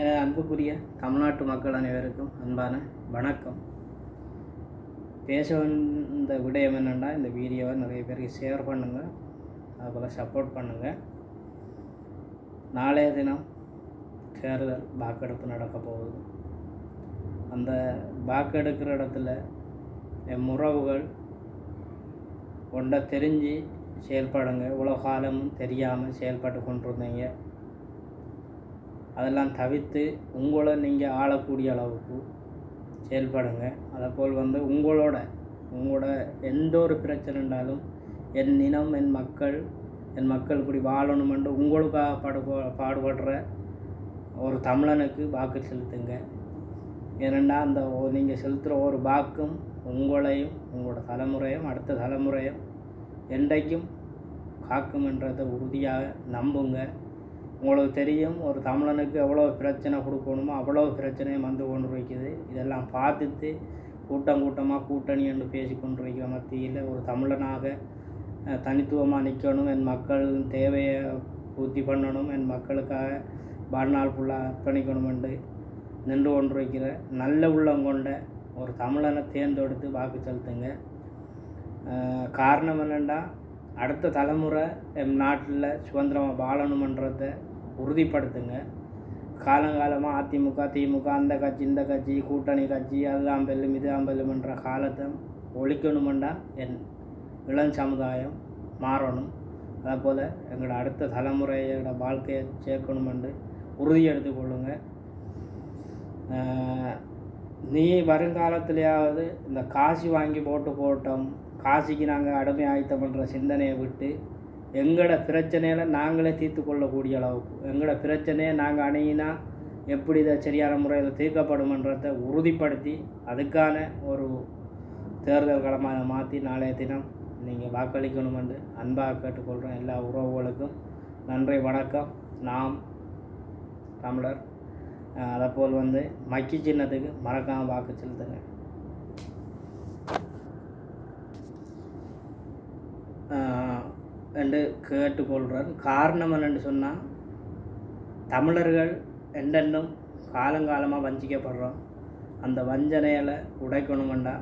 என அன்புக்குரிய தமிழ்நாட்டு மக்கள் அனைவருக்கும் அன்பான வணக்கம். பேச வந்த விடயம் என்னென்னா, இந்த வீடியோவை நிறைய பேருக்கு ஷேர் பண்ணுங்கள், அதுபோல் சப்போர்ட் பண்ணுங்கள். நாளைய தினம் தேர்தல் வாக்கெடுப்பு நடக்க போகுது. அந்த வாக்கெடுக்கிற இடத்துல என் உறவுகள் ஒன்றை தெரிஞ்சு செயல்படுங்க. இவ்வளோ காலமும் தெரியாமல் செயல்பட்டு கொண்டிருந்தீங்க. அதெல்லாம் தவிர்த்து உங்களை நீங்கள் ஆளக்கூடிய அளவுக்கு செயல்படுங்க. அதேபோல் உங்களோட எந்த ஒரு பிரச்சனை இருந்தாலும் என் இனம், என் மக்கள் இப்படி வாழணுமென்று உங்களுக்காக பாடுபடுற ஒரு தமிழனுக்கு வாக்கு செலுத்துங்க. ஏனென்னா அந்த நீங்கள் செலுத்துகிற ஒரு வாக்கும் உங்களையும் உங்களோட தலைமுறையும் அடுத்த தலைமுறையும் என்றைக்கும் காக்கும்ன்றதை உறுதியாக நம்புங்க. உங்களுக்கு தெரியும், ஒரு தமிழனுக்கு எவ்வளோ பிரச்சனை கொடுக்கணுமோ அவ்வளோ பிரச்சனையும் வந்து கொண்டு வைக்குது. இதெல்லாம் பார்த்துட்டு கூட்டமாக கூட்டணி என்று பேசி கொண்டு வைக்கிற மத்தியில் ஒரு தமிழனாக தனித்துவமாக நிற்கணும், என் மக்கள் தேவையை பூர்த்தி பண்ணணும், என் மக்களுக்காக வாழ்நாள் ஃபுல்லாக அர்ப்பணிக்கணும் என்று நின்று கொண்டு வைக்கிற நல்ல உள்ளம் கொண்ட ஒரு தமிழனை தேர்ந்தெடுத்து வாக்கு செலுத்துங்க. காரணம் என்னென்னா, அடுத்த தலைமுறை என் நாட்டில் சுதந்திரமாக வாழணுமன்றதை உறுதிப்படுத்துங்க. காலங்காலமாக அதிமுக, திமுக, அந்த கட்சி இந்த கட்சி, கூட்டணி கட்சி, அதுதான் பெல்லும் இதுதான் பெல்லுமன்ற காலத்தை ஒழிக்கணுமெண்டா என் இளம் சமுதாயம் மாறணும். அதேபோல் எங்களோட அடுத்த தலைமுறையோட வாழ்க்கையை சேர்க்கணுமென்று உறுதி எடுத்துக்கொள்ளுங்க. நீ வருங்காலத்திலேயாவது இந்த காசி வாங்கி போட்டோம், காசிக்கு நாங்கள் அடிமை ஆயத்தம்ன்ற சிந்தனையை விட்டு எங்களோட பிரச்சனையில் நாங்களே தீர்த்து கொள்ளக்கூடிய அளவுக்கு, எங்களோட பிரச்சனையை நாங்கள் அணுகினா எப்படி இதை சரியான முறையில் தீர்க்கப்படுமன்றதை உறுதிப்படுத்தி அதுக்கான ஒரு தேர்தல் களமாக மாற்றி நாளைய தினம் நீங்கள் வாக்களிக்கணும் என்று அன்பாக கேட்டுக்கொள்கிறோம். எல்லா உறவுகளுக்கும் நன்றி, வணக்கம். நாம் தமிழர். அதேபோல் மக்கி சின்னத்துக்கு மறக்காமல் வாக்கு செலுத்துங்க. என்று கேட்டுக்கொள்கிறேன். காரணம் என்னென்னு சொன்னால், தமிழர்கள் என்றென்றும் காலங்காலமாக வஞ்சிக்கப்படுறோம். அந்த வஞ்சனையில் உடைக்கணுமெண்டா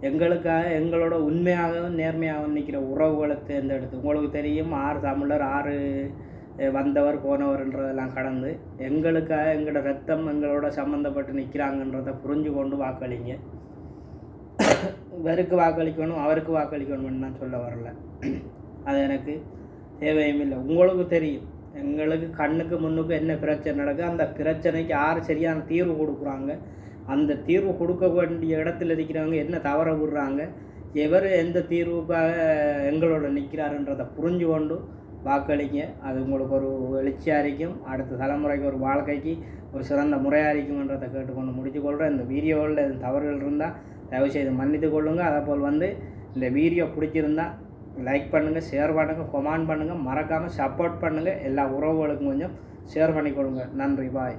எங்களுக்காக எங்களோட உண்மையாகவும் நேர்மையாகவும் நிற்கிற உறவுகளை தேர்ந்தெடுத்து, உங்களுக்கு தெரியும் 6 தமிழர் 6 வந்தவர் போனவர்ன்றதெல்லாம் கடந்து எங்களுக்காக எங்களோட ரத்தம் எங்களோட சம்மந்தப்பட்டு நிற்கிறாங்கன்றதை புரிஞ்சு கொண்டு வாக்களிங்க. இவருக்கு வாக்களிக்கணும் அவருக்கு வாக்களிக்கணும்னு நான் சொல்ல வரல, அது எனக்கு தேவையும் இல்லை. உங்களுக்கு தெரியும் எங்களுக்கு கண்ணுக்கு முன்னுக்கு என்ன பிரச்சனை நடக்குது, அந்த பிரச்சனைக்கு யார் சரியான தீர்வு கொடுக்குறாங்க, அந்த தீர்வு கொடுக்க வேண்டிய இடத்துல இருக்கிறவங்க என்ன தவற விடுறாங்க, எவர் எந்த தீர்வுக்காக எங்களோட நிற்கிறாருன்றதை புரிஞ்சு கொண்டு வாக்களிங்க. அது உங்களுக்கு ஒரு எழுச்சியாக இருக்கும், அடுத்த தலைமுறைக்கு ஒரு வாழ்க்கைக்கு ஒரு சிறந்த முறையாக இருக்கும்ன்றதை கேட்டுக்கொண்டு முடித்துக்கொள்கிறேன். இந்த வீடியோவில் தவறுகள் இருந்தால் தயவுசெய்து மன்னித்து கொள்ளுங்கள். அதேபோல் இந்த வீடியோ பிடிச்சிருந்தால் லைக் பண்ணுங்கள், ஷேர் பண்ணுங்கள், கமெண்ட் பண்ணுங்கள், மறக்காமல் சப்போர்ட் பண்ணுங்கள். எல்லா உறவுகளுக்கும் கொஞ்சம் ஷேர் பண்ணிக்கொள்ளுங்க. நன்றி, பாய்.